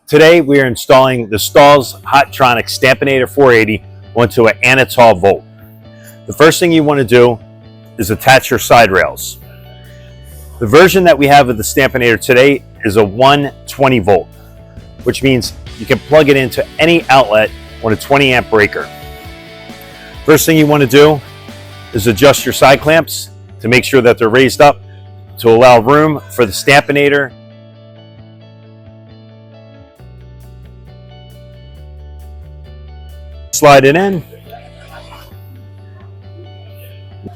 Today we are installing the Stahl's Hotronic Stampinator 480 onto an Anatol Volt. The first thing you want to do is attach your side rails. The version that we have of the Stampinator today is a 120 volt, which means you can plug it into any outlet on a 20 amp breaker. First thing you want to do is adjust your side clamps to make sure that they're raised up to allow room for the Stampinator. Slide it in.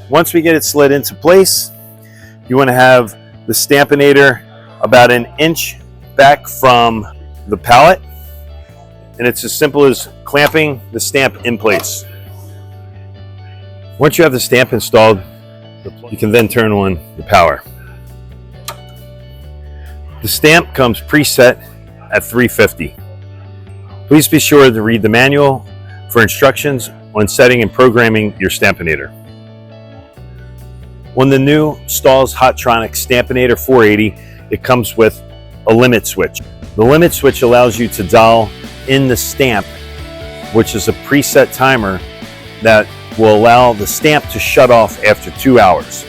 Once we get it slid into place, you want to have the Stampinator about an inch back from the pallet, and it's as simple as clamping the stamp in place. Once you have the stamp installed, you can then turn on the power. The stamp comes preset at 350. Please be sure to read the manual for instructions on setting and programming your Stampinator. On the new Stahl's Hotronic Stampinator 480, it comes with a limit switch. The limit switch allows you to dial in the stamp, which is a preset timer that will allow the stamp to shut off after 2 hours.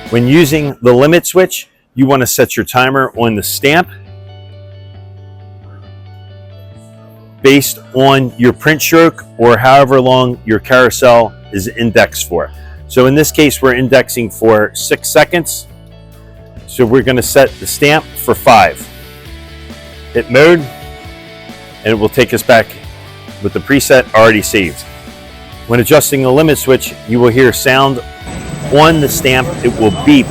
When using the limit switch, you want to set your timer on the stamp based on your print stroke or however long your carousel is indexed for. So in this case, we're indexing for 6 seconds. So we're going to set the stamp for 5. Hit mode, and it will take us back with the preset already saved. When adjusting the limit switch, you will hear sound on the stamp. It will beep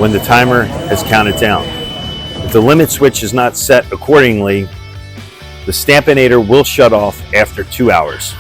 when the timer has counted down. If the limit switch is not set accordingly, the Stampinator will shut off after 2 hours.